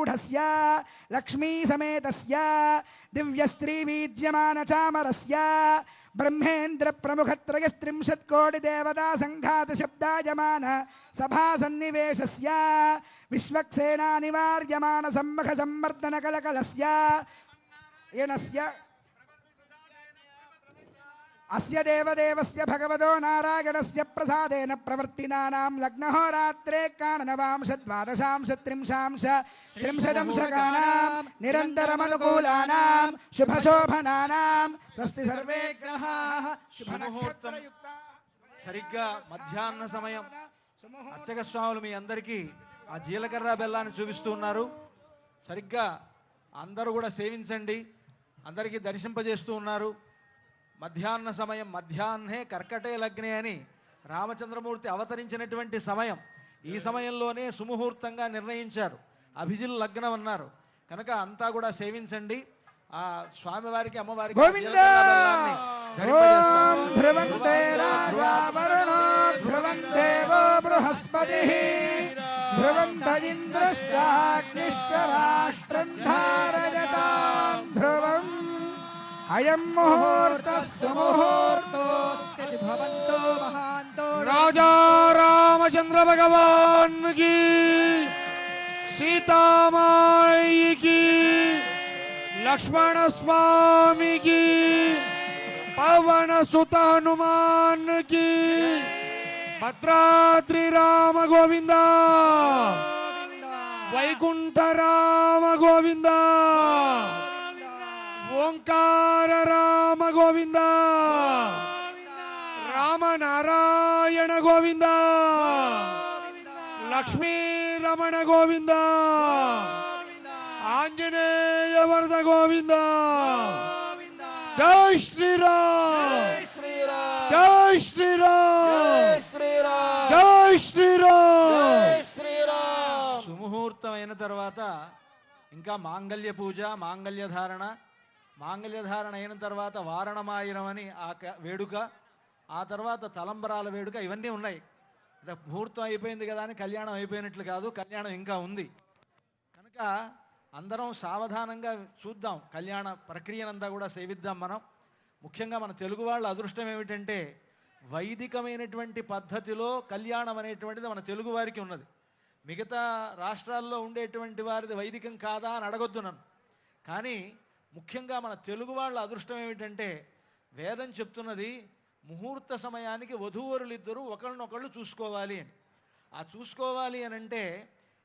रूढस्य लक्ष्मी समेतस्य दिव्यस्त्री बीज्यमान चामरस्य ब्रह्मेन्द्र प्रमुखत्रयस्त्रिंशत् कोटि देवता संघात शब्दायमान सभा सन्निवेशस्य विश्वक्सेना निवार्यमान सम्मुख संवर्धन कलकलस्य येनस्य अस्य देवदेवस्य भगवतो नारायणस्य प्रसादेन प्रवर्तिनानां लग्नहोरात्रे काणनवांशद्वादशांशत्रिंशांश त्रिंशदंशकानां निरन्तरमनुकूलानां शुभशोभनानां स्वस्ति सर्वे ग्रहाः शुभनक्षत्रयुक्ता సరిగ్గా మధ్యాహ్న సమయం అర్చక స్వాములు మీ అందరికీ ఆ జీలకర్ర బెల్లాన్ని చూపిస్తూ ఉన్నారు. సరిగ్గా అందరూ కూడా సేవించండి, అందరికీ దర్శింపజేస్తూ ఉన్నారు. మధ్యాహ్న సమయం, మధ్యాహ్నే కర్కటే లగ్నే అని రామచంద్రమూర్తి అవతరించినటువంటి సమయం. ఈ సమయంలోనే సుముహూర్తంగా నిర్ణయించారు, అభిజిల్ లగ్నం అన్నారు. కనుక అంతా కూడా సేవించండి. ఆ స్వామివారికి అమ్మవారికి अयं मुहूर्तः सुमुहूर्तोऽस्ति भवन्तो महान्तो राजा रामचंद्र भगवान की, सीता माई की, लक्ष्मण स्वामी की, पवन सुत हनुमान की, भद्राद्रि राम गोविंदा, वैकुंठ राम गोविंदा, ओंकार राम गोविंदा, राम नारायण गोविंदा, लक्ष्मी रमण गोविंदा, आंजनेय वरद गोविंदा, जय श्री राम, जय श्री राम, जय श्री राम. సుముహూర్తమైన తర్వాత ఇంకా మాంగళ్య పూజ, మాంగళ్య ధారణ అయిన తర్వాత వారణమాయనం అని ఆ వేడుక, ఆ తర్వాత తలంబరాల వేడుక, ఇవన్నీ ఉన్నాయి. ముహూర్తం అయిపోయింది కదా అని కళ్యాణం అయిపోయినట్లు కాదు, కళ్యాణం ఇంకా ఉంది. కనుక అందరం సావధానంగా చూద్దాం, కళ్యాణ ప్రక్రియనంతా కూడా సేవిద్దాం. మనం ముఖ్యంగా మన తెలుగు వాళ్ళ అదృష్టం ఏమిటంటే వైదికమైనటువంటి పద్ధతిలో కళ్యాణం అనేటువంటిది మన తెలుగు వారికి ఉన్నది. మిగతా రాష్ట్రాల్లో ఉండేటువంటి వారిది వైదికం కాదా అని అడగొద్దు నన్ను. కానీ ముఖ్యంగా మన తెలుగు వాళ్ళ అదృష్టం ఏమిటంటే వేదం చెప్తున్నది ముహూర్త సమయానికి వధూవరులిద్దరూ ఒకళ్ళనొకళ్ళు చూసుకోవాలి అని. ఆ చూసుకోవాలి అని అంటే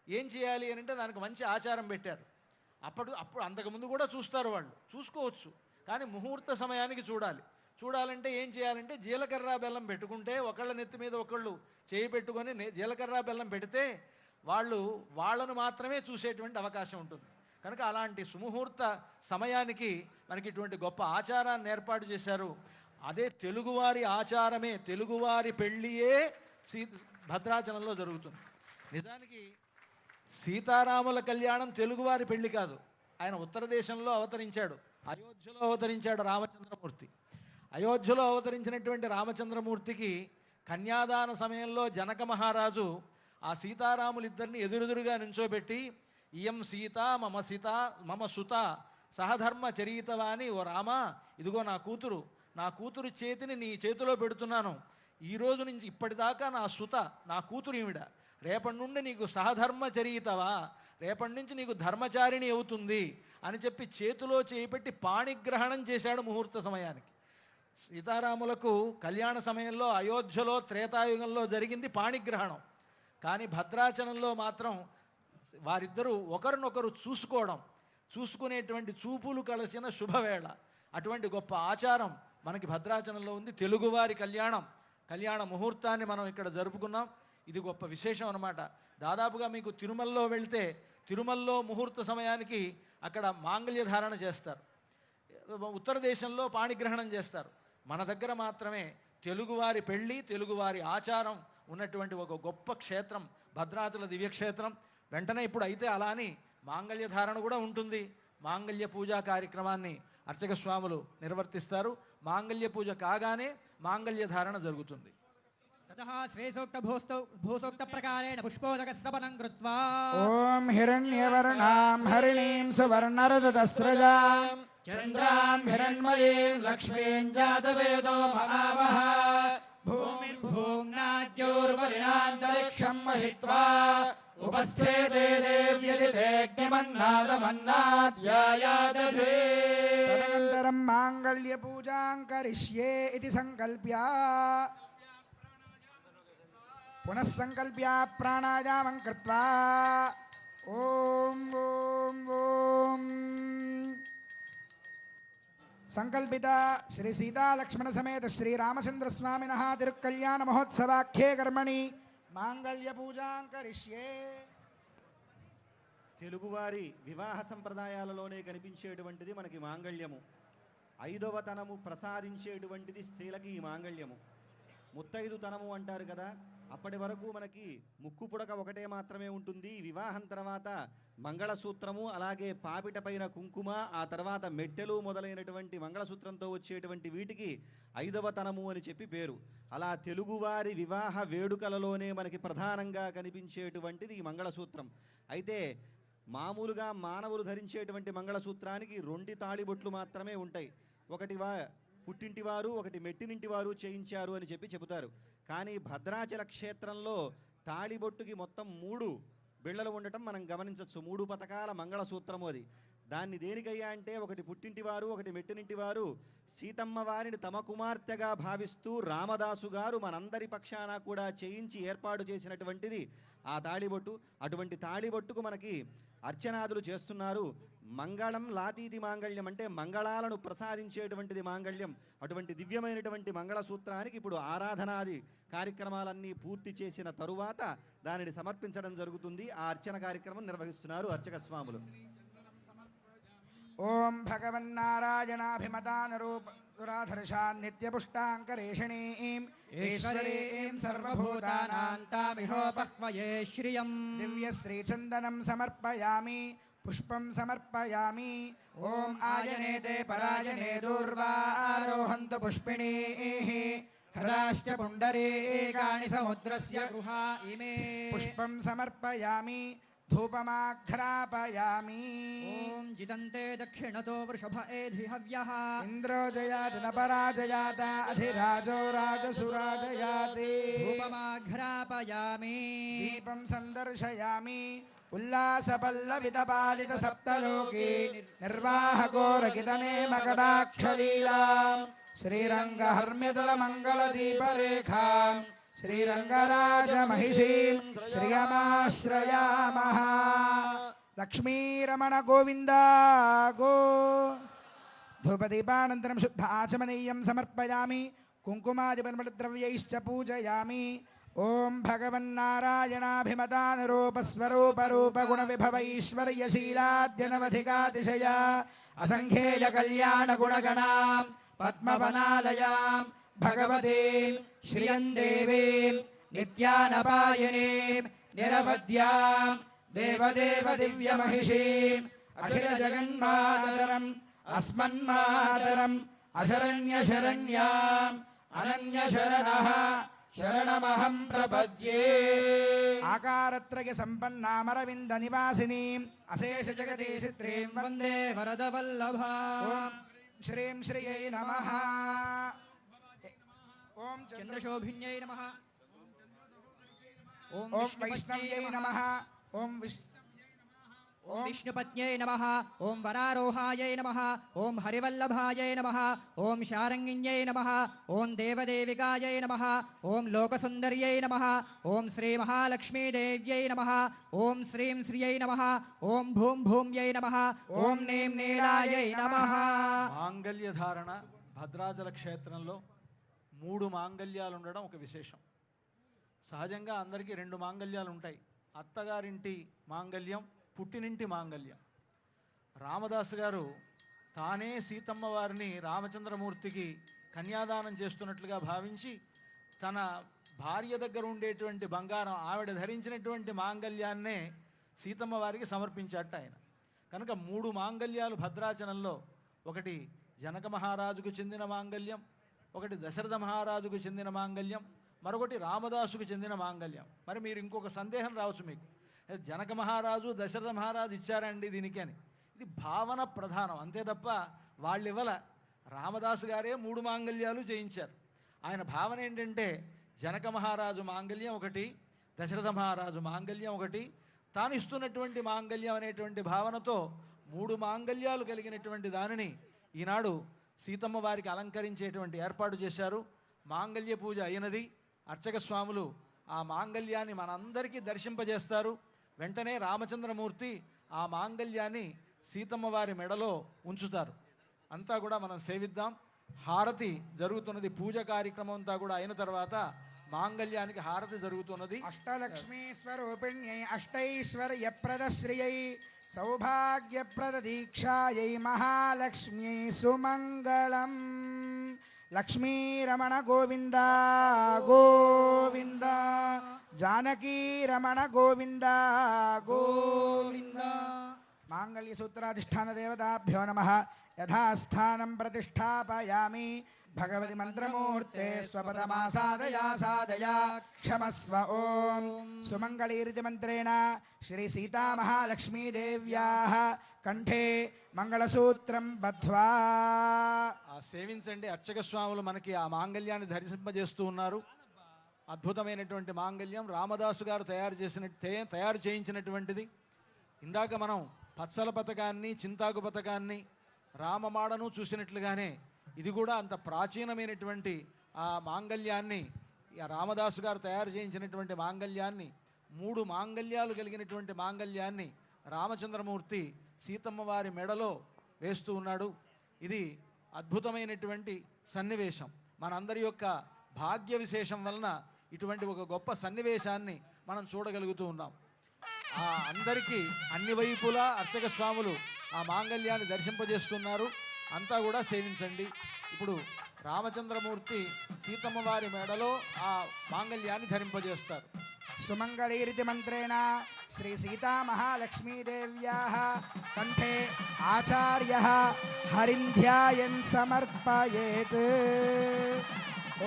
ఏం చేయాలి అని అంటే దానికి మంచి ఆచారం పెట్టారు. అప్పుడు అంతకుముందు కూడా చూస్తారు, వాళ్ళు చూసుకోవచ్చు. కానీ ముహూర్త సమయానికి చూడాలంటే ఏం చేయాలంటే జీలకర్ర బెల్లం పెట్టుకుంటే ఒకళ్ళ నెత్తి మీద ఒకళ్ళు చేయి పెట్టుకొని జీలకర్ర బెల్లం పెడితే వాళ్ళను మాత్రమే చూసేటువంటి అవకాశం ఉంటుంది. కనుక అలాంటి సుముహూర్త సమయానికి మనకి ఇటువంటి గొప్ప ఆచారాన్ని ఏర్పాటు చేశారు. అదే తెలుగువారి ఆచారమే, తెలుగువారి పెళ్ళియే భద్రాచలంలో జరుగుతుంది. నిజానికి సీతారాముల కళ్యాణం తెలుగువారి పెళ్లి కాదు, ఆయన ఉత్తర దేశంలో అవతరించాడు, అయోధ్యలో అవతరించాడు రామచంద్రమూర్తి. అయోధ్యలో అవతరించినటువంటి రామచంద్రమూర్తికి కన్యాదాన సమయంలో జనక మహారాజు ఆ సీతారాములిద్దరిని ఎదురెదురుగా నించోబెట్టి ఇయం సీత మమ సుత సహధర్మ చరీతవాని, ఓ రామ ఇదిగో నా కూతురు చేతిని నీ చేతిలో పెడుతున్నాను. ఈ రోజు నుంచి ఇప్పటిదాకా నా కూతురు ఈవిడ, రేపటి నుండి నీకు సహధర్మ చరీతవా, రేపటి నుంచి నీకు ధర్మచారిణి అవుతుంది అని చెప్పి చేతిలో చేపెట్టి పాణిగ్రహణం చేశాడు ముహూర్త సమయానికి. సీతారాములకు కళ్యాణ సమయంలో అయోధ్యలో త్రేతాయుగంలో జరిగింది పాణిగ్రహణం. కానీ భద్రాచలంలో మాత్రం వారిద్దరూ ఒకరినొకరు చూసుకునేటువంటి చూపులు కలిసిన శుభవేళ. అటువంటి గొప్ప ఆచారం మనకి భద్రాచలంలో ఉంది. తెలుగువారి కళ్యాణ ముహూర్తాన్ని మనం ఇక్కడ జరుపుకున్నాం. ఇది గొప్ప విశేషం అన్నమాట. దాదాపుగా మీకు తిరుమలలో వెళ్తే తిరుమలలో ముహూర్త సమయానికి అక్కడ మాంగళ్య ధారణ చేస్తారు, ఉత్తర దేశంలో పాణిగ్రహణం చేస్తారు. మన దగ్గర మాత్రమే తెలుగువారి పెళ్ళి, తెలుగువారి ఆచారం ఉన్నటువంటి ఒక గొప్ప క్షేత్రం భద్రాచల దివ్యక్షేత్రం. వెంటనే ఇప్పుడు అయితే అలా అని మాంగళ్య ధారణ కూడా ఉంటుంది. మాంగళ్య పూజా కార్యక్రమాన్ని అర్చక స్వాములు నిర్వర్తిస్తారు. మాంగళ్య పూజ కాగానే మాంగళ్య ధారణ జరుగుతుంది. ततः श्रेयोक्त भूसोक्त प्रकारेण पुष्पोदकस्तपनं कृत्वा ॐ हिरण्यवर्णां हरिणीं सुवर्णरजतस्रजां चन्द्रां हिरण्मयीं लक्ष्मीं जातवेदो महावः भूम्नाद्योर्वरिणान्तरिक्षं महित्वा उपस्थे देव्यदितेऽग्निमन्नादमन्नाद्यायादधे तदनन्तरं माङ्गल्यपूजां करिष्ये इति सङ्कल्प्य पुनः सङ्कल्प्य प्राणायामं कृत्वा ॐ संकल्पित श्री सीता लक्ष्मण समेत श्री रामचंद्र स्वामिनः तिरुकल्याण महोत्सवाख्ये कर्मणि मांगल्य पूजां करिष्ये. తెలుగువారి వివాహ సంప్రదాయాలలోనే కనిపించేటువంటిది మనకి మాంగళ్యము. ఐదవ తనము ప్రసాదించేటువంటిది స్త్రీలకి ఈ మాంగళ్యము. ముత్తైదు తనము అంటారు కదా, అప్పటి వరకు మనకి ముక్కు పుడక ఒకటే మాత్రమే ఉంటుంది. వివాహం తర్వాత మంగళసూత్రము, అలాగే పాపిట పైన కుంకుమ, ఆ తర్వాత మెట్టెలు మొదలైనటువంటి మంగళసూత్రంతో వచ్చేటువంటి వీటికి ఐదవ తనము అని చెప్పి పేరు. అలా తెలుగువారి వివాహ వేడుకలలోనే మనకి ప్రధానంగా కనిపించేటువంటిది ఈ మంగళసూత్రం. అయితే మామూలుగా మానవులు ధరించేటువంటి మంగళసూత్రానికి 2 తాళిబొట్లు మాత్రమే ఉంటాయి. ఒకటి పుట్టింటివారు, ఒకటి మెట్టినింటివారు చేయించారు అని చెప్పి చెబుతారు. కానీ భద్రాచల క్షేత్రంలో తాళిబొట్టుకి మొత్తం 3 బిళ్ళలు ఉండటం మనం గమనించవచ్చు. 3 పతకాల మంగళసూత్రము అది. దాన్ని దేనికయ్యా అంటే, ఒకటి పుట్టింటివారు, ఒకటి మెట్టినింటివారు సీతమ్మ వారిని తమ కుమార్తెగా భావిస్తూ రామదాసు గారు మనందరి పక్షాన కూడా చేయించి ఏర్పాటు చేసినటువంటిది ఆ తాళిబొట్టు. అటువంటి తాళిబొట్టుకు మనకి అర్చనాదులు చేస్తున్నారు. మంగళం లాతీతి మాంగళ్యం అంటే మంగళాలను ప్రసాదించేటువంటిది మాంగళ్యం. అటువంటి దివ్యమైనటువంటి మంగళసూత్రానికి ఇప్పుడు ఆరాధనాది కార్యక్రమాలన్నీ పూర్తి చేసిన తరువాత దానిని సమర్పించడం జరుగుతుంది. ఆ అర్చన కార్యక్రమం నిర్వహిస్తున్నారు అర్చక స్వాములు. ఓం భగవన్నారాయణాభిమతానరూపదురాధర్షాన్ నిత్యపుష్టాంకరేషణీం ఈశ్వరీం సర్వభూతానాంతామిహోపక్వయే శ్రియం దివ్యశ్రీచందనం సమర్పయామి పుష్పం సమర్పయామి. ఓం ఆయనేతే పరాయణే దూర్వారోహంతు పుష్పిణీః హృదాశ్చ పుండరీకాని సముద్రస్య गृहा इमे పుష్పం సమర్పయామి ధూపమాఘ్రాపయామి. ॐ जितन्ते दक्षिणतो वृषभ एधि हव्यः ఇంద్రో జయాతి న పరాజయాత అధిరాజో రాజసురాజయాతి. धूपमाघ्रापयामि దీపం సందర్శయామి ఉల్లాసపల్లవితపాలిత సప్తలోకి నిర్వాహకోరకితనే మకటాక్షలీలాం శ్రీరంగహర్మ్యతల మంగళదీపరేఖాం శ్రీరంగరాజమహిషీం శ్రియమాశ్రయామః. లక్ష్మీరమణ గోవింద గో. ధూపదీపానంతరం శుద్ధ ఆచమనీయం సమర్పయామి కుంకుమాదిపద్రవ్యైశ్చ పూజయామి. ఓం భగవన్నారాయణాభిమతానురూపస్వరూపరూపగుణవిభవైశ్వర్యశీలాద్యనవధికాతిశయ అసంఖ్యేయ కళ్యాణగుణగణాం పద్మవనాలయాం భగవతీం శ్రియం దేవీం నిత్యానపాయనీం నిరవధ్యాం దేవదేవ దివ్యమహిషీం అఖిల జగన్మాతరం అస్మన్మాతరం అశరణ్యశరణ్యాం అనన్యశరణః శరణమహం ప్రపద్యే. ఆకారత్రయ సంపన్నామరవింద నివాసినీం అశేష జగదీశిత్రీం వందే वरदवल्लभा ఓం శ్రీం శ్రియై నమః. ఓం चन्द्रशोभिन्यै नमः ॐ ఓం వైష్ణవ్యై నమః. ఓం ॐ विष्णुपत्न्यै नमः ॐ वरारोहायै नमः ॐ हरिवल्लभायै नमः ॐ शारङ्गिन्यै नमः ॐ देवदेविकायै नमः ॐ लोकसुन्दर्यै नमः ॐ श्रीमहालक्ष्मीदेव्यै नमः ॐ श्रीं श्रियै नमः ॐ भूं भूम्यै नमः ॐ नीं नीलायै नमः. మాంగళ్య ధారణ భద్రాచల క్షేత్రంలో 3 మాంగళ్యాలు ఉండడం ఒక విశేషం. సహజంగా అందరికీ 2 మాంగళ్యాలు ఉంటాయి. అత్తగారింటి మాంగళ్యం, పుట్టినింటి మాంగళ్యం. రామదాసు గారు తానే సీతమ్మ వారిని రామచంద్రమూర్తికి కన్యాదానం చేస్తున్నట్లుగా భావించి తన భార్య దగ్గర ఉండేటువంటి బంగారం, ఆవిడ ధరించినటువంటి మాంగళ్యాన్నే సీతమ్మ వారికి సమర్పించాట ఆయన. కనుక 3 మాంగళ్యాలు భద్రాచలంలో, ఒకటి జనక మహారాజుకు చెందిన మాంగళ్యం, ఒకటి దశరథ మహారాజుకు చెందిన మాంగళ్యం, మరొకటి రామదాసుకు చెందిన మాంగళ్యం. మరి మీరు ఇంకొక సందేహం రావచ్చు మీకు, జనక మహారాజు దశరథ మహారాజు ఇచ్చారండి దీనికి అని. ఇది భావన ప్రధానం అంతే తప్ప వాళ్ళు ఇవ్వల. రామదాసు గారే 3 మాంగళ్యాలు చేయించారు. ఆయన భావన ఏంటంటే జనక మహారాజు మాంగళ్యం ఒకటి, దశరథ మహారాజు మాంగళ్యం ఒకటి, తాను ఇస్తున్నటువంటి మాంగళ్యం అనేటువంటి భావనతో 3 మాంగళ్యాలు కలిగినటువంటి దానిని ఈనాడు సీతమ్మ వారికి అలంకరించేటువంటి ఏర్పాటు చేశారు. మాంగళ్య పూజ అయినది. అర్చక స్వాములు ఆ మాంగళ్యాన్ని మనందరికీ దర్శింపజేస్తారు. వెంటనే రామచంద్రమూర్తి ఆ మాంగళ్యాన్ని సీతమ్మ వారి మెడలో ఉంచుతారు. అంతా కూడా మనం సేవిద్దాం. హారతి జరుగుతున్నది. పూజ కార్యక్రమం అంతా కూడా అయిన తర్వాత మాంగళ్యానికి హారతి జరుగుతున్నది. అష్టలక్ష్మీ స్వరూపిణ్యై అష్టైశ్వర్యప్రదశ్రియై సౌభాగ్యప్రద దీక్షాయై మహాలక్ష్మ్యై సుమంగళం. లక్ష్మీరమణ గోవింద గోవింద, జానకీ రమణ గోవింద గోవింద. మాంగళ్య సూత్రాధిష్టాన దేవతాభ్యో నమః. యథాస్థానం ప్రతిష్టాపయామి. భగవతి మంత్రమూర్తే స్వపదమాసాదయా సాదయా క్షమస్వ. ఓం సుమంగళీరితి మంత్రేణ శ్రీ సీతామహాలక్ష్మీదేవ్యాః కంఠే మంగళసూత్రం బద్ధ్వా. సేవించండి. అర్చక స్వాములు మనకి ఆ మాంగళ్యాన్ని ధరింపజేస్తూ ఉన్నారు. అద్భుతమైనటువంటి మాంగళ్యం రామదాసు గారు తయారు చేయించినటువంటిది. ఇందాక మనం పచ్చల పథకాన్ని, చింతాకు పథకాన్ని, రామమాడను చూసినట్లుగానే ఇది కూడా అంత ప్రాచీనమైనటువంటి ఆ మాంగళ్యాన్ని, ఆ రామదాసు గారు తయారు చేయించినటువంటి మాంగళ్యాన్ని, 3 మాంగళ్యాలు కలిగినటువంటి మాంగళ్యాన్ని రామచంద్రమూర్తి సీతమ్మ వారి మెడలో వేస్తూ ఉన్నాడు. ఇది అద్భుతమైనటువంటి సన్నివేశం. మనందరి యొక్క భాగ్య విశేషం వలన ఇటువంటి ఒక గొప్ప సన్నివేశాన్ని మనం చూడగలుగుతూ ఉన్నాం. అందరికీ అన్ని వైపులా అర్చక స్వాములు ఆ మాంగళ్యాన్ని దర్శింపజేస్తున్నారు. అంతా కూడా సేవించండి. ఇప్పుడు రామచంద్రమూర్తి సీతమ్మ వారి మెడలో ఆ మాంగళ్యాన్ని ధరింపజేస్తారు. సుమంగళీరితి మంత్రేణ శ్రీ సీతామహాలక్ష్మీదేవ్యాః కంఠే ఆచార్యః హరింధ్యాయన్ సమర్పయేత్.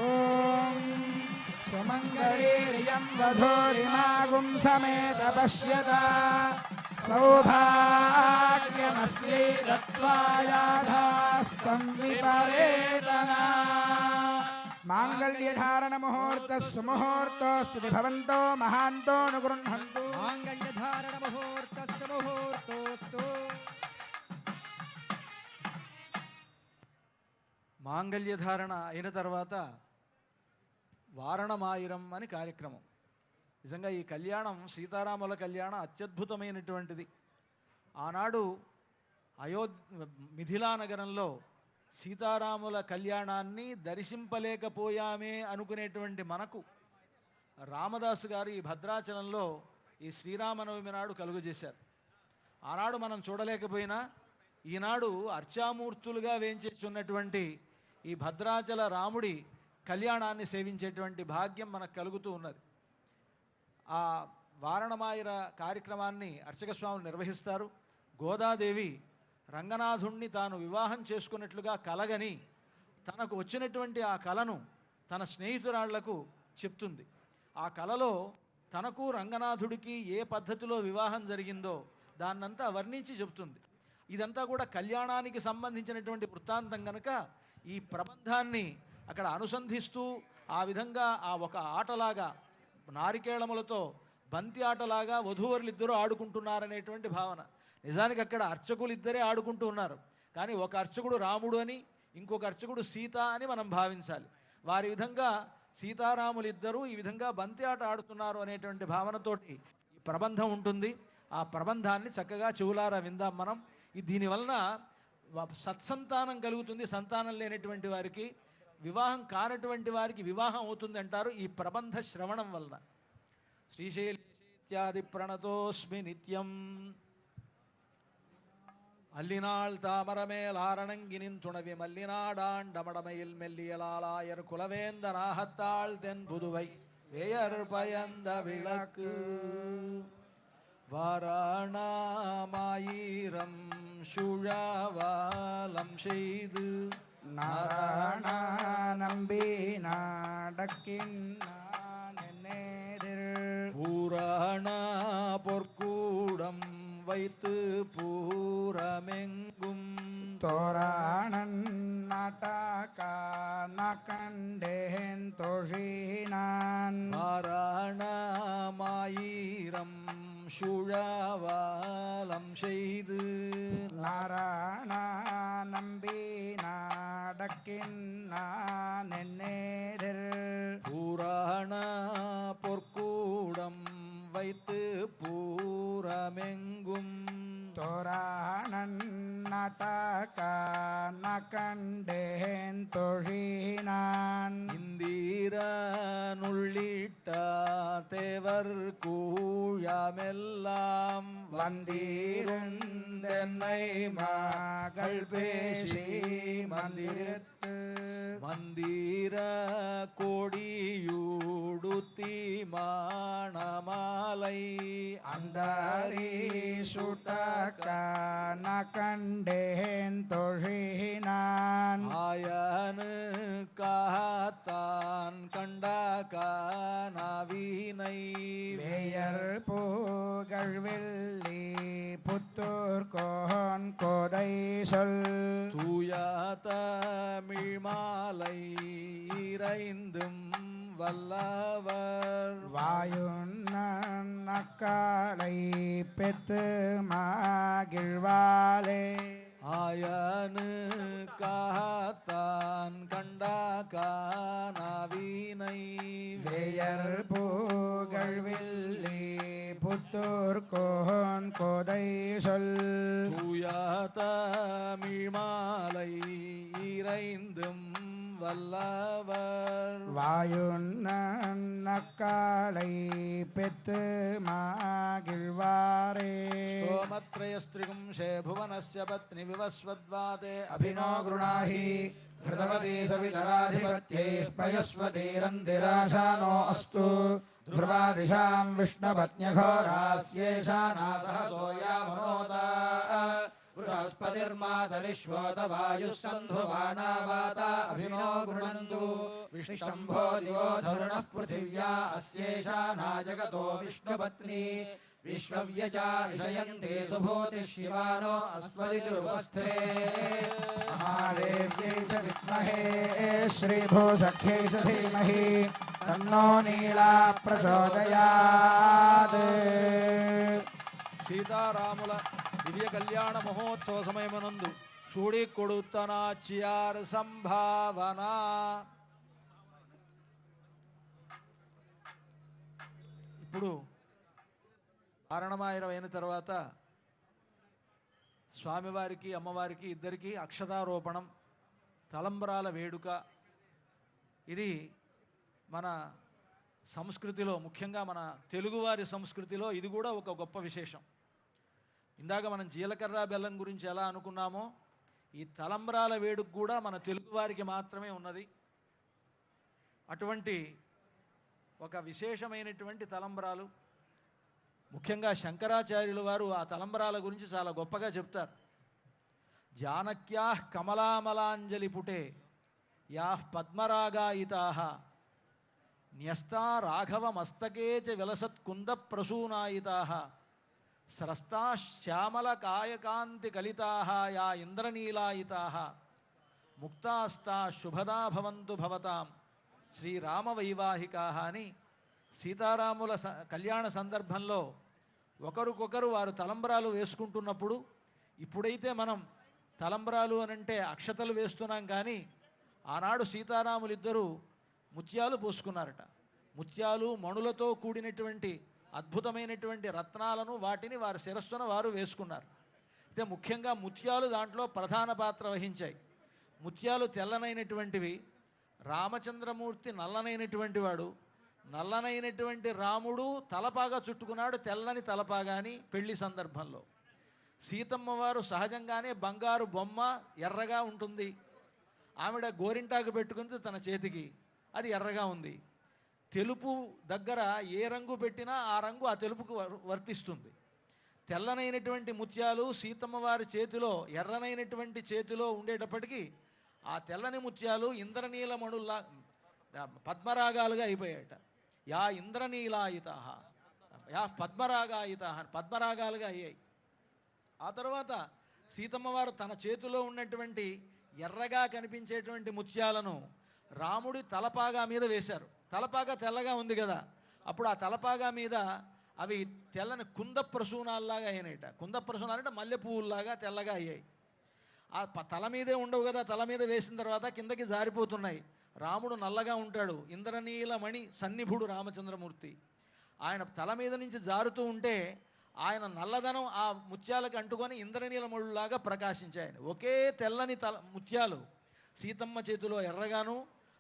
ఓం సుమంగళీర్యం వధూరిమాగుం సమేత పశ్యత సౌభాగ్యమస్యై దత్వాయాధాస్తం విపరేతనా. మాంగళ్యధారణ ముహూర్త సుముహూర్తోస్తు భవంతో మహాంతో అనుగృహంతు. మాంగళ్యధారణ ముహూర్త సుముహూర్తోస్తు. మాంగళ్యధారణ అయిన తర్వాత వారణమాయిరం అని కార్యక్రమం. నిజంగా ఈ కళ్యాణం, సీతారాముల కళ్యాణం అత్యద్భుతమైనటువంటిది. ఆనాడు మిథిలా నగరంలో సీతారాముల కళ్యాణాన్ని దర్శింపలేకపోయామే అనుకునేటువంటి మనకు రామదాసు గారు ఈ భద్రాచలంలో ఈ శ్రీరామనవమి నాడు కలుగజేశారు. ఆనాడు మనం చూడలేకపోయినా ఈనాడు అర్చామూర్తులుగా వేంచేసి ఉన్నటువంటి ఈ భద్రాచల రాముడి కళ్యాణాన్ని సేవించేటువంటి భాగ్యం మనకు కలుగుతూ ఉన్నది. ఆ వారణమాయిర కార్యక్రమాన్ని అర్చక స్వాములు నిర్వహిస్తారు. గోదాదేవి రంగనాథుణ్ణి తాను వివాహం చేసుకున్నట్లుగా కలగని తనకు వచ్చినటువంటి ఆ కలను తన స్నేహితురాళ్లకు చెప్తుంది. ఆ కలలో తనకు రంగనాథుడికి ఏ పద్ధతిలో వివాహం జరిగిందో దాన్నంతా వర్ణించి చెప్తుంది. ఇదంతా కూడా కళ్యాణానికి సంబంధించినటువంటి వృత్తాంతం కనుక ఈ ప్రబంధాన్ని అక్కడ అనుసంధిస్తూ ఆ విధంగా ఆ ఒక ఆటలాగా నారికేళములతో బంతి ఆటలాగా వధూవరులిద్దరూ ఆడుకుంటున్నారనేటువంటి భావన. నిజానికి అక్కడ అర్చకులు ఇద్దరే ఆడుకుంటూ ఉన్నారు. కానీ ఒక అర్చకుడు రాముడు అని, ఇంకొక అర్చకుడు సీత అని మనం భావించాలి. వారి విధంగా సీతారాములిద్దరూ ఈ విధంగా బంతి ఆట ఆడుతున్నారు అనేటువంటి భావనతోటి ఈ ప్రబంధం ఉంటుంది. ఆ ప్రబంధాన్ని చక్కగా చెవులారా విందాం మనం. దీనివలన సత్సంతానం కలుగుతుంది. సంతానం లేనటువంటి వారికి, వివాహం కానటువంటి వారికి వివాహం అవుతుంది అంటారు ఈ ప్రబంధ శ్రవణం వలన. శ్రీశైలేత్యాది ప్రణతోస్మి నిత్యం அல்லினாள் தாமரமேல் ஆரணங்கினின் துணவி மல்லினாடாண்டமடமையில் மெல்லியலாலாயர் குலவேந்த நாகத்தாள் தென் புதுவை வேயர் பயந்த விளக்கு வாரணாமாயிரம் சுழாவாலம் செய்து நாராயண நம்பி நாடக்கின் புராண பொற்கூடம் வைத்து பூரமெங்கும் தோராணன் நாட்டாக்கான கண்டேன் தொழினான் மாராணமாயிரம் சுழவாலம் செய்து நாராயண நம்பி நாடக்கின்னான் என்னேதில் புராண பொற்கூடம் வைத்து பூரமெங்கும் தோராணன் நாட்டாக்கான கண்டேன் தொழினான் இந்திரனுள்ளிட்ட தேவர் கூழமெல்லாம் வந்தீருந்தென்னை மகள் பேசி மந்திரத்து மந்திர கோடியூடுத்தி மாணமாலை அந்தாரி சுட்டக்கான கண்டேன் தொழினான் ஆயனு காத்தான் கண்டகானவினை வேயர் புகழ்வெள்ளி புத்தூர் கோன் கோதை சொல் தூய தமிழ் மாலை இறைந்தும் வல்லவர் வாயுண்ணன் அக்காலை பெத்து மகிழ்வாலே ஆயனு காத்தான் கண்டகானவினை வேயர் புகழ்வில்லி புத்தூர் கோன் கோதை சொல் தூய தமிழ் மாலை இறைந்தும் வல்லவர் வாயுண்ணன் அக்காலை பெத்து மகிழ்வாரே स्तोमत्रयस्त्रिगुंशे भुवनस्य पत्नि विवस्वद्वादे अभिनो गृणाहि घृतवती सवितराधिपत्यैः पयस्वतीरन्तिराशानो अस्तु ध्रुवा दिशां विष्णुपत्न्यघोरास्येषा नासहसो यामनोता बृहस्पतिर्मातरिष्वोत वायुः सन्धुवानावाता अभिनो गृणन्तु विष्णम्भो दिवो धरुणः पृथिव्या अस्येषा नाजगतो विष्णुपत्नी विश्वव्यजा विषयन्ते सुभूतिः शिवानो अस्मदितिरुपस्थे महादेव्यै च विद्महे श्रीभूसख्यै च धीमहि तन्नो नीला प्रचोदयात् సీతారాముల దివ్య కళ్యాణ మహోత్సవ సమయమునందు చూడి కొడుతన చియార్ సంభావన. ఇప్పుడు కారణమాయనం అయిన తర్వాత స్వామివారికి అమ్మవారికి ఇద్దరికి అక్షతారోపణం, తలంబరాల వేడుక. ఇది మన సంస్కృతిలో, ముఖ్యంగా మన తెలుగువారి సంస్కృతిలో ఇది కూడా ఒక గొప్ప విశేషం. ఇందాక మనం జీలకర్ర బెల్లం గురించి ఎలా అనుకున్నామో, ఈ తలంబ్రాల వేడుక కూడా మన తెలుగువారికి మాత్రమే ఉన్నది. అటువంటి ఒక విశేషమైనటువంటి తలంబ్రాలు. ముఖ్యంగా శంకరాచార్యుల వారు ఆ తలంబ్రాల గురించి చాలా గొప్పగా చెప్తారు. జానక్యా కమలామలాంజలి పుటే యా పద్మరాగాయితా న్యస్తా రాఘవ మస్తకే చ విలసత్కుంద ప్రసూనాయితా స్రస్తా శ్యామల కాయకాంతి కలితా యా ఇంద్రనీలాయితా ముక్తాస్తా శుభదా భవంతు భవతాం శ్రీరామవైవాహికా అని సీతారాముల కళ్యాణ సందర్భంలో ఒకరికొకరు వారు తలంబ్రాలు వేసుకుంటున్నప్పుడు, ఇప్పుడైతే మనం తలంబ్రాలు అనంటే అక్షతలు వేస్తున్నాం, కానీ ఆనాడు సీతారాములిద్దరూ ముత్యాలు పోసుకున్నారట. ముత్యాలు మణులతో కూడినటువంటి అద్భుతమైనటువంటి రత్నాలను వాటిని వారి శిరస్సున వారు వేసుకున్నారు. అయితే ముఖ్యంగా ముత్యాలు దాంట్లో ప్రధాన పాత్ర వహించాయి. ముత్యాలు తెల్లనైనటువంటివి. రామచంద్రమూర్తి నల్లనైనటువంటి వాడు. నల్లనైనటువంటి రాముడు తలపాగా చుట్టుకున్నాడు, తెల్లని తలపాగాని పెళ్లి సందర్భంలో. సీతమ్మ వారు సహజంగానే బంగారు బొమ్మ, ఎర్రగా ఉంటుంది. ఆవిడ గోరింటాకు పెట్టుకుంది తన చేతికి, అది ఎర్రగా ఉంది. తెలుపు దగ్గర ఏ రంగు పెట్టినా ఆ రంగు ఆ తెలుపుకు వర్తిస్తుంది. తెల్లనైనటువంటి ముత్యాలు సీతమ్మ వారి చేతిలో, ఎర్రనైనటువంటి చేతిలో ఉండేటప్పటికీ ఆ తెల్లని ముత్యాలు ఇంద్రనీలమణుల్లా పద్మరాగాలుగా అయిపోయాయట. యా ఇంద్రనీలాయిత, పద్మరాగాయిత పద్మరాగాలుగా అయ్యాయి. ఆ తర్వాత సీతమ్మ వారు తన చేతిలో ఉన్నటువంటి ఎర్రగా కనిపించేటువంటి ముత్యాలను రాముడి తలపాగా మీద వేశారు. తలపాగా తెల్లగా ఉంది కదా, అప్పుడు ఆ తలపాగా మీద అవి తెల్లని కుంద ప్రసూనాల్లాగా అయినాయట. కుంద ప్రసూనాలు అంటే మల్లె పువ్వుల్లాగా తెల్లగా అయ్యాయి. ఆ తల మీదే ఉండవు కదా, తల మీద వేసిన తర్వాత కిందకి జారిపోతున్నాయి. రాముడు నల్లగా ఉంటాడు, ఇంద్రనీలమణి సన్నిభుడు రామచంద్రమూర్తి. ఆయన తల మీద నుంచి జారుతూ ఉంటే ఆయన నల్లదనం ఆ ముత్యాలకు అంటుకొని ఇంద్రనీలమణులాగా ప్రకాశించాయని. ఒకే తెల్లని ముత్యాలు సీతమ్మ చేతిలో ఎర్రగాను,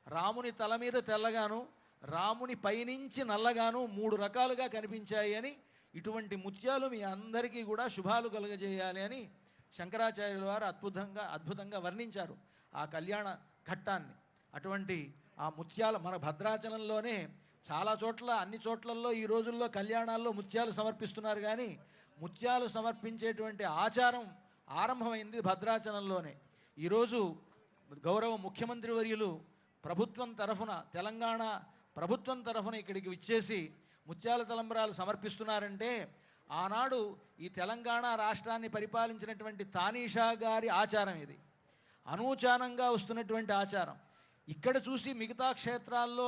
రాముని తల మీద తెల్లగాను, రాముని పైనుంచి నల్లగాను 3 రకాలుగా కనిపించాయి అని, ఇటువంటి ముత్యాలు మీ అందరికీ కూడా శుభాలు కలుగజేయాలి అని శంకరాచార్యుల వారు అద్భుతంగా వర్ణించారు ఆ కళ్యాణ ఘట్టాన్ని. అటువంటి ఆ ముత్యాలు మన భద్రాచలంలోనే చాలా చోట్ల, అన్ని చోట్లలో ఈ రోజుల్లో కళ్యాణాల్లో ముత్యాలు సమర్పిస్తున్నారు, కానీ ముత్యాలు సమర్పించేటువంటి ఆచారం ఆరంభమైంది భద్రాచలంలోనే. ఈరోజు గౌరవ ముఖ్యమంత్రి వర్యులు ప్రభుత్వం తరఫున, తెలంగాణ ప్రభుత్వం తరఫున ఇక్కడికి విచ్చేసి ముత్యాల తలంబరాలు సమర్పిస్తున్నారంటే ఆనాడు ఈ తెలంగాణ రాష్ట్రాన్ని పరిపాలించినటువంటి తానీషా గారి ఆచారం ఇది. అనూచానంగా వస్తున్నటువంటి ఆచారం. ఇక్కడ చూసి మిగతా క్షేత్రాల్లో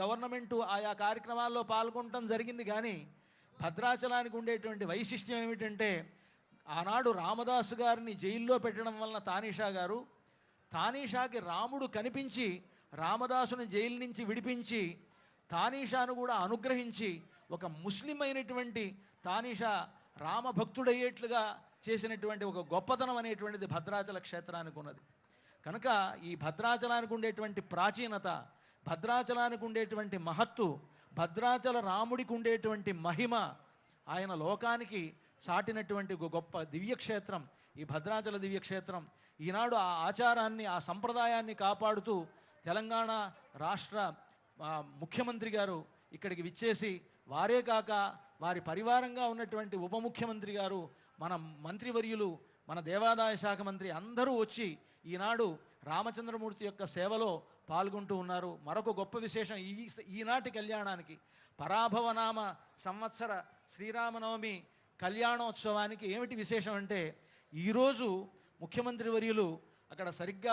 గవర్నమెంటు ఆయా కార్యక్రమాల్లో పాల్గొనడం జరిగింది, కానీ భద్రాచలానికి ఉండేటువంటి వైశిష్ట్యం ఏమిటంటే ఆనాడు రామదాసు గారిని జైల్లో పెట్టడం వలన తానీషాకి రాముడు కనిపించి రామదాసుని జైలు నుంచి విడిపించి తానీషాను కూడా అనుగ్రహించి ఒక ముస్లిం అయినటువంటి తానీషా రామభక్తుడయ్యేట్లుగా చేసినటువంటి ఒక గొప్పతనం అనేటువంటిది భద్రాచల క్షేత్రానికి ఉన్నది. కనుక ఈ భద్రాచలానికి ఉండేటువంటి ప్రాచీనత, భద్రాచలానికి ఉండేటువంటి మహత్తు, భద్రాచల రాముడికి ఉండేటువంటి మహిమ, ఆయన లోకానికి చాటినటువంటి ఒక గొప్ప దివ్యక్షేత్రం ఈ భద్రాచల దివ్యక్షేత్రం. ఈనాడు ఆ ఆచారాన్ని, ఆ సంప్రదాయాన్ని కాపాడుతూ తెలంగాణ రాష్ట్ర ముఖ్యమంత్రి గారు ఇక్కడికి విచ్చేసి, వారే కాక వారి పరివారంగా ఉన్నటువంటి ఉప ముఖ్యమంత్రి గారు, మన మంత్రివర్యులు, మన దేవాదాయ శాఖ మంత్రి అందరూ వచ్చి ఈనాడు రామచంద్రమూర్తి యొక్క సేవలో పాల్గొంటూ ఉన్నారు. మరొక గొప్ప విశేషం ఈనాటి కళ్యాణానికి, పరాభవనామ సంవత్సర శ్రీరామనవమి కళ్యాణోత్సవానికి ఏమిటి విశేషం అంటే, ఈరోజు ముఖ్యమంత్రి వర్యులు అక్కడ సరిగ్గా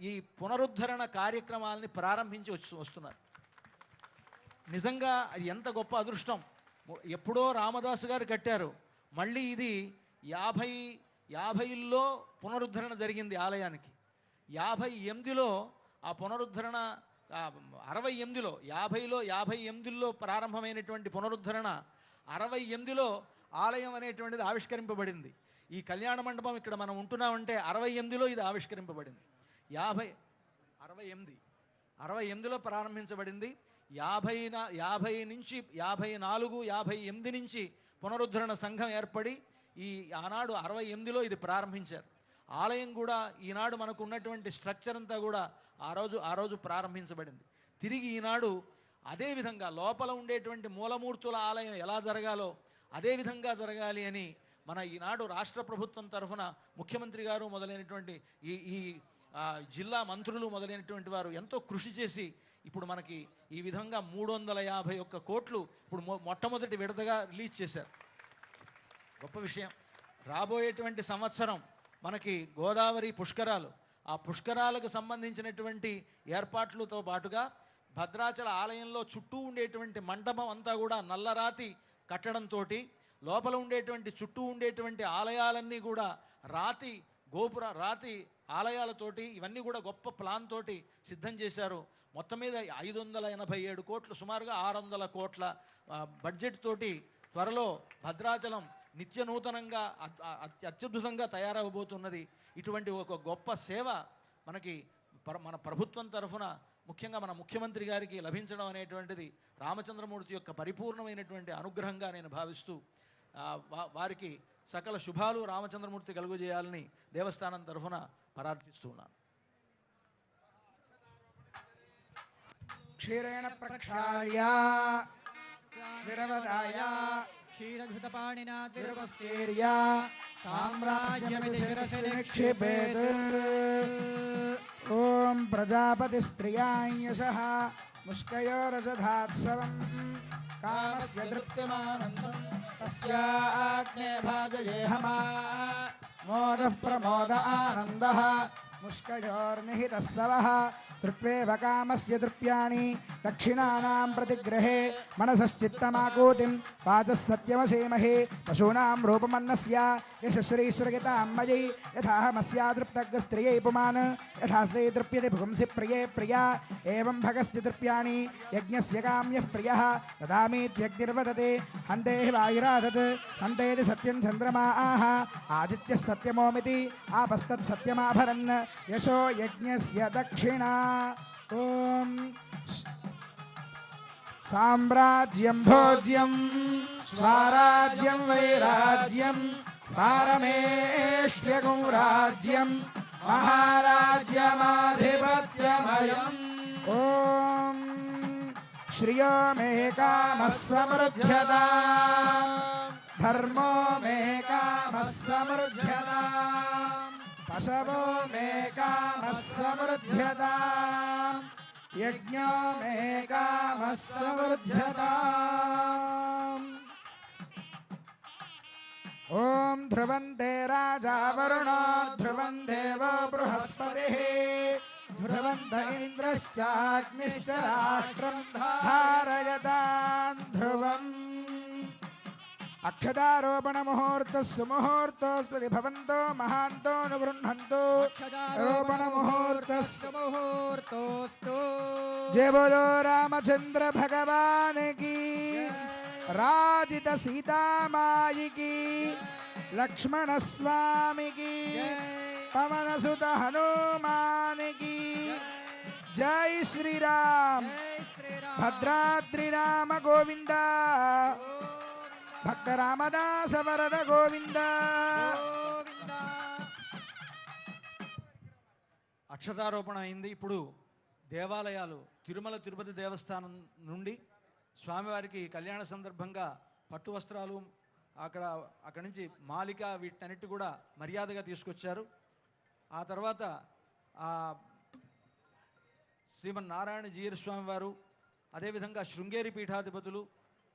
ఈ పునరుద్ధరణ కార్యక్రమాలని ప్రారంభించి వస్తున్నారు. నిజంగా అది ఎంత గొప్ప అదృష్టం. ఎప్పుడో రామదాసు గారు కట్టారు, మళ్ళీ ఇది 50లో పునరుద్ధరణ జరిగింది ఆలయానికి. 58లో ఆ పునరుద్ధరణ, 58లో ప్రారంభమైనటువంటి పునరుద్ధరణ 68లో ఆలయం అనేటువంటిది ఆవిష్కరింపబడింది. ఈ కళ్యాణ మండపం ఇక్కడ మనం ఉంటున్నామంటే 68లో ఇది ఆవిష్కరింపబడింది. 68లో ప్రారంభించబడింది. 50 నుంచి 54, 58 నుంచి పునరుద్ధరణ సంఘం ఏర్పడి ఆనాడు 68లో ఇది ప్రారంభించారు. ఆలయం కూడా ఈనాడు మనకు ఉన్నటువంటి స్ట్రక్చర్ అంతా కూడా ఆ రోజు ప్రారంభించబడింది. తిరిగి ఈనాడు అదేవిధంగా లోపల ఉండేటువంటి మూలమూర్తుల ఆలయం ఎలా జరగాలో అదేవిధంగా జరగాలి అని మన ఈనాడు రాష్ట్ర ప్రభుత్వం తరఫున ముఖ్యమంత్రి గారు మొదలైనటువంటి ఈ జిల్లా మంత్రులు మొదలైనటువంటి వారు ఎంతో కృషి చేసి ఇప్పుడు మనకి ఈ విధంగా 351 కోట్లు ఇప్పుడు మొట్టమొదటి విడతగా రిలీజ్ చేశారు. గొప్ప విషయం. రాబోయేటువంటి సంవత్సరం మనకి గోదావరి పుష్కరాలు, ఆ పుష్కరాలకు సంబంధించినటువంటి ఏర్పాట్లతో పాటుగా భద్రాచల ఆలయంలో చుట్టూ ఉండేటువంటి మండపం అంతా కూడా నల్లరాతి కట్టడంతో, లోపల ఉండేటువంటి చుట్టూ ఉండేటువంటి ఆలయాలన్నీ కూడా రాతి ఆలయాలతోటి, ఇవన్నీ కూడా గొప్ప ప్లాన్ తోటి సిద్ధం చేశారు. మొత్తం మీద 587 కోట్లు, సుమారుగా 600 కోట్ల బడ్జెట్ తోటి త్వరలో భద్రాచలం నిత్య నూతనంగా అత్యద్భుతంగా తయారవబోతున్నది. ఇటువంటి ఒక గొప్ప సేవ మనకి మన ప్రభుత్వం తరఫున, ముఖ్యంగా మన ముఖ్యమంత్రి గారికి లభించడం అనేటువంటిది రామచంద్రమూర్తి యొక్క పరిపూర్ణమైనటువంటి అనుగ్రహంగా నేను భావిస్తూ వారికి సకల శుభాలు రామచంద్రమూర్తి కలుగజేయాలని దేవస్థానం తరఫున ప్రార్థిస్తున్నాను. క్షీరేణ ప్రక్షాళ్య విరవదాయ క్షీరఘృతపాణినా విరవస్కేర్య సామ్రాజ్యమితి శిరసి నిక్షిపేత్. ఓం ప్రజాపతి స్త్రియాం యశః मुष्कयोरजधात्सवम् कामस्य तृप्तिमानन्दं तस्याग्ने भाजयेहमा मोदः प्रमोद आनन्दः मुष्कयोर्निहितः सवः तृप्येव कामस्य तृप्याणि दक्षिणानां प्रतिग्रहे मनसश्चित्तमाकूतिं वाचः सत्यमसेमहे पशूनां रूपमन्नस्य यशश्रीश्रगितां मयि यथाहमस्या तृप्तग्स्त्रियै पुमान् यथास्ते तृप्यते पुंसि प्रिये प्रिया एवं भगस्य तृप्याणि यज्ञस्य काम्यः प्रियः ददामीत्यग्निर्वदते हन्ते वायुरादत् हन्तेति सत्यं चन्द्रमा आह आदित्यः सत्यमोमिति आपस्तत् सत्यमाभरन् यशो यज्ञस्य दक्षिणा ॐ साम्राज्यं भोज्यं स्वाराज्यं वैराज्यं पारमेष्ठ्यगुं राज्यं महाराज्यमाधिपत्यमयम् ॐ श्रियो मे कामः समृद्ध्यता धर्मो मे कामः समृद्ध्यता पशवो मे कामः समृद्ध्यता यज्ञो मे कामः समृद्ध्यता ॐ ध्रुवन्ते राजा वरुणो ध्रुवं देवो बृहस्पतिः ध्रुवन्त इन्द्रश्चाग्निश्च राष्ट्रं धारयतान् ध्रुवम् अक्षदारोपण मुहूर्तः सुमुहूर्तोऽस्ति भवन्तो महान्तो अनुगृह्णन्तु रोपण मुहूर्तस्तु जय बोलो रामचंद्र भगवान की राजित सीता माई की लक्ष्मण स्वामी की पवन सुत हनुमान की जय श्री राम भद्राद्रि राम गोविंदा भक्त रामदास वरद गोविंद అక్షతారోపణ అయింది. ఇప్పుడు దేవాలయాలు తిరుమల తిరుపతి దేవస్థానం నుండి స్వామివారికి కళ్యాణ సందర్భంగా పట్టు వస్త్రాలు అక్కడి నుంచి మాలిక వీటన్నిటి కూడా మర్యాదగా తీసుకొచ్చారు. ఆ తర్వాత శ్రీమన్నారాయణ జీయర్ స్వామి వారు, అదేవిధంగా శృంగేరి పీఠాధిపతులు,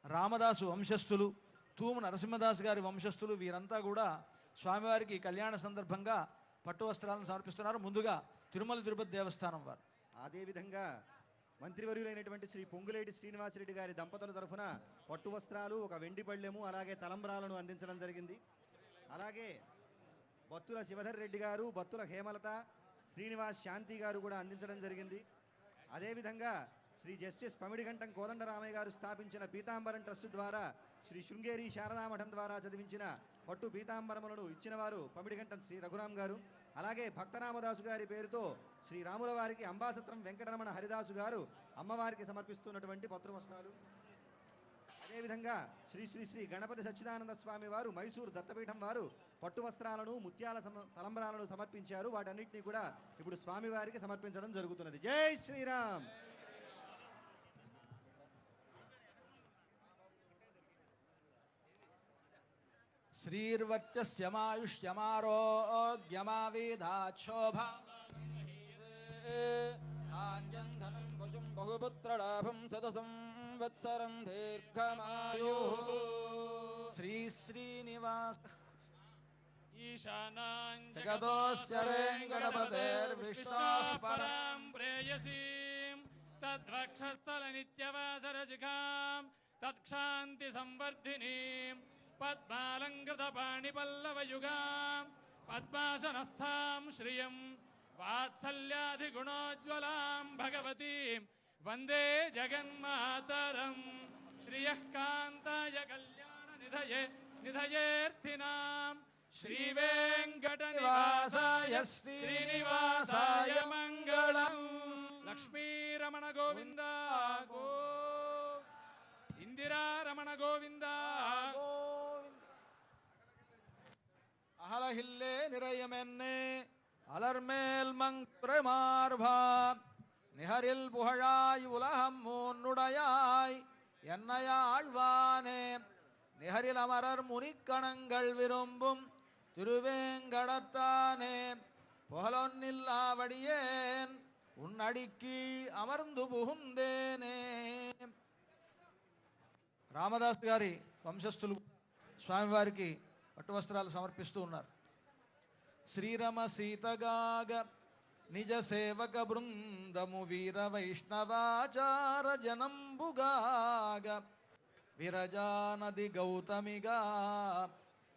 రామదాసు వంశస్థులు, తూము నరసింహదాస్ గారి వంశస్థులు వీరంతా కూడా స్వామివారికి కళ్యాణ సందర్భంగా పట్టు వస్త్రాలను సమర్పిస్తున్నారు. ముందుగా తిరుమల తిరుపతి దేవస్థానం వారు. అదేవిధంగా మంత్రివర్యులైనటువంటి శ్రీ పొంగులేటి శ్రీనివాసరెడ్డి గారి దంపతుల తరఫున పట్టు వస్త్రాలు, ఒక వెండి పళ్ళెము, అలాగే తలంబ్రాలను అందించడం జరిగింది. అలాగే బత్తుల శివధర్ రెడ్డి గారు, బత్తుల హేమలత, శ్రీనివాస్ శాంతి గారు కూడా అందించడం జరిగింది. అదేవిధంగా శ్రీ జస్టిస్ పమిడిగంటం కోదండరామయ్య గారు స్థాపించిన పీతాంబరం ట్రస్ట్ ద్వారా శ్రీ శృంగేరి శారదామఠం ద్వారా చదివించిన పట్టు పీతాంబరములను ఇచ్చిన వారు పమిడిగంటం శ్రీ రఘురాం గారు. అలాగే భక్తరామదాసు గారి పేరుతో శ్రీ రాముల వారికి అంబాసత్రం వెంకటరమణ హరిదాసు గారు అమ్మవారికి సమర్పిస్తున్నటువంటి పత్రు వస్త్రాలు. అదేవిధంగా శ్రీ శ్రీ శ్రీ గణపతి సచ్చిదానంద స్వామి వారు మైసూరు దత్తపీఠం వారు పట్టు వస్త్రాలను, ముత్యాల తలంబరాలను సమర్పించారు. వాటన్నిటినీ కూడా ఇప్పుడు స్వామివారికి సమర్పించడం జరుగుతున్నది. జై శ్రీరామ్. ధాన్యం ధనం పశుం బహుపుత్రలాభం శతసంవత్సరం దీర్ఘమాయుః. శ్రీ శ్రీనివాస ఈశానాం జగదోస్య వెంకటపతేర్విష్ణోః పరాం ప్రేయసీం తద్వక్షస్థల నిత్యవాసరజికాం తత్క్షాంతి సంవర్ధినీం పద్మాలంకృత పాణిపల్లవయుగాం పద్మాసనస్థాం శ్రియం వాత్సల్యాధిగుణోజ్వలాం భగవతీం వందే జగన్మాతరం. శ్రియః కాంతాయ కళ్యాణ నిధయేర్థినాం శ్రీవేంకట నివాసాయ శ్రీనివాసాయ మంగళం. లక్ష్మీరమణ గోవింద గో, ఇందిరారమణ గోవింద அகலகில்லே நிறையமென்னே அலர்மேல் மங்குரமார்பா நிகரில் புகழாய் உலகம் மூன்னுடையாய் என்னையாழ்வானே நிகரில் அமரர் முனிக்கணங்கள் விரும்பும் திருவேங்கடத்தானே புகழொன்னில்லாவடியேன் ఉన్నడికి అమర్ందు బుహుందేనే. రామదాస్ గారి వంశస్థులు స్వామివారికి పట్టు వస్త్రాలు సమర్పిస్తూ ఉన్నారు. శ్రీరమ సీతగాగ నిజ సేవక బృందము వీర వైష్ణవాచార జనంబుగాగ విరజానది గౌతమిగా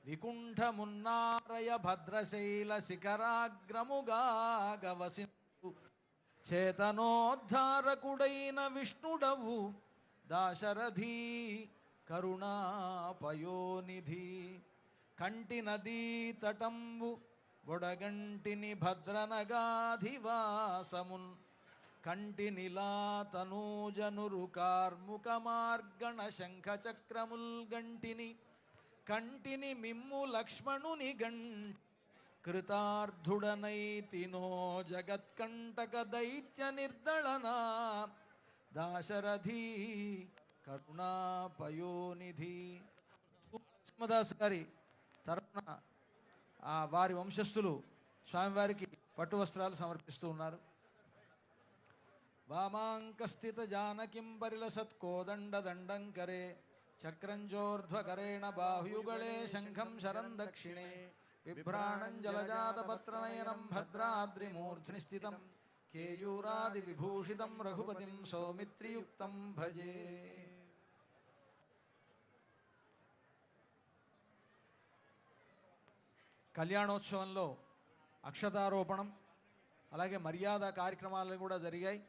వికుంఠమున్నారయ భద్రశైల శిఖరాగ్రముగాగ వసించు చేతనోద్ధారకుడైన విష్ణుడవు దాశరథీ కరుణాపయోనిధి. కంటి నదీ తటంబు బొడగంటిని భద్రనగాధివాసమున్ కంటి నిలాతనూజనురు కార్ముక మార్గణ శంఖ చక్రముల్ గంటిని కంటిని మిమ్ము లక్ష్మణుని కృతార్థుడనైతినో జగత్కంటక దైత్య నిర్దళనా దాశరథీ కరుణాపయోనిధి. నరసింహదాస్ గారి తరఫున వారి వంశస్థులు స్వామివారికి పట్టు వస్త్రాలు సమర్పిస్తూ ఉన్నారు. వామాంకస్థిత జానకిం పరిలసత్కోదండ దండంకరే చక్రంజోర్ధ్వకరేణ బాహుయుగళే శంఖం శరం దక్షిణే బిభ్రాణం జలజాతపత్రనయనం భద్రాద్రిమూర్ధ్ని స్థితం కేయూరాది విభూషితం రఘుపతిం సౌమిత్రియుక్తం భజే. కళ్యాణోత్సవంలో అక్షతారోపణం అలాగే మర్యాద కార్యక్రమాలు కూడా జరిగాయి.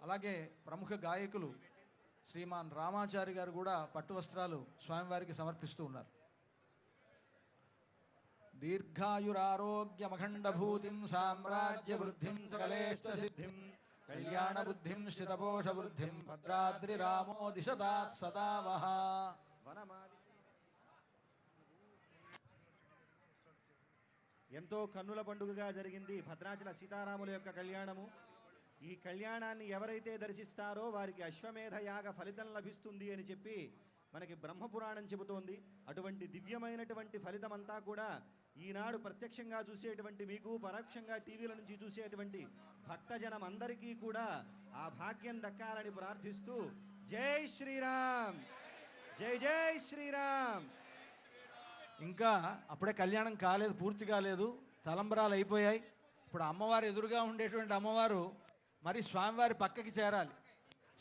అలాగే ప్రముఖ గాయకులు శ్రీమాన్ రామాచారి గారు కూడా పట్టు వస్త్రాలు స్వామివారికి సమర్పిస్తూ ఉన్నారు. దీర్ఘాయురారోగ్యమఖండభూతిం సామ్రాజ్య వృద్ధిం సకలేష్ట సిద్ధిం కళ్యాణ బుద్ధిం స్థితపోష వృద్ధిం భద్రాద్రి రామో దిశతాత్ సదా వహ. ఎంతో కన్నుల పండుగగా జరిగింది భద్రాచల సీతారాముల యొక్క కళ్యాణము. ఈ కళ్యాణాన్ని ఎవరైతే దర్శిస్తారో వారికి అశ్వమేధ యాగ ఫలితం లభిస్తుంది అని చెప్పి మనకి బ్రహ్మపురాణం చెబుతోంది. అటువంటి దివ్యమైనటువంటి ఫలితం అంతా కూడా ఈనాడు ప్రత్యక్షంగా చూసేటువంటి మీకు, పరోక్షంగా టీవీల నుంచి చూసేటువంటి భక్తజనం అందరికీ కూడా ఆ భాగ్యం దక్కాలని ప్రార్థిస్తూ జై శ్రీరామ్, జై జై శ్రీరామ్. ఇంకా అప్పుడే కళ్యాణం కాలేదు, పూర్తి కాలేదు, తలంబరాలు అయిపోయాయి. ఇప్పుడు అమ్మవారు ఎదురుగా ఉండేటువంటి అమ్మవారు మరి స్వామివారి పక్కకి చేరాలి.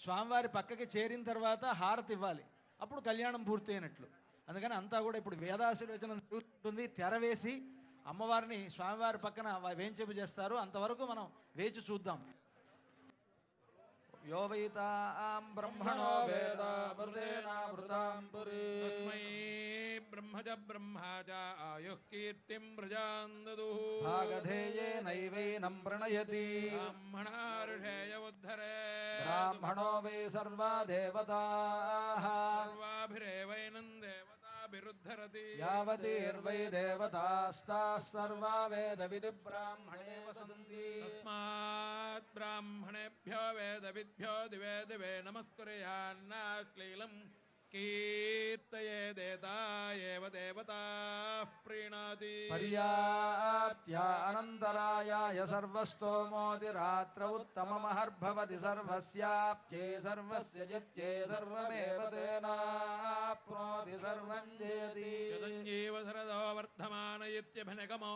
స్వామివారి పక్కకి చేరిన తర్వాత హారతి ఇవ్వాలి, అప్పుడు కళ్యాణం పూర్తి అయినట్లు. అందుకని అంతా కూడా ఇప్పుడు వేదాశీర్వచనం జరుగుతుంది. తెర వేసి అమ్మవారిని స్వామివారి పక్కన వేంచేపు చేస్తారు. అంతవరకు మనం వేచి చూద్దాం. यो वैतां ब्रह्मणो वेद मृतेनामृतां पुरी तस्मै ब्रह्मज ब्रह्मा च आयुः कीर्तिं प्रजां ददुः भागधेयेनैवैनं प्रणयति ब्राह्मणा ऋषेय उद्धरे ब्राह्मणो वै सर्वा देवताः सर्वाभिरेवैनं देवताभिरुद्धरति यावतीर्वै देवतास्ताः सर्वा वेदविदि ब्राह्मणे वसन्ति तस्मात् ब्राह्मणेभ्यो वेदविद्भ्यो दिवे दिवे नमस्कुर्यान्नाश्लीलं कीर्तयेदेता एव देवताः प्रीणाति पर्याप्त्या अनन्तरायाय सर्वस्तोमोऽतिरात्र उत्तममहर्भवति सर्वस्याप्त्यै सर्वस्य जित्यै सर्वमेव तेनाप्नोति सर्वं जयति यदञ्जीव शरदो वर्धमान इत्यभिनगमो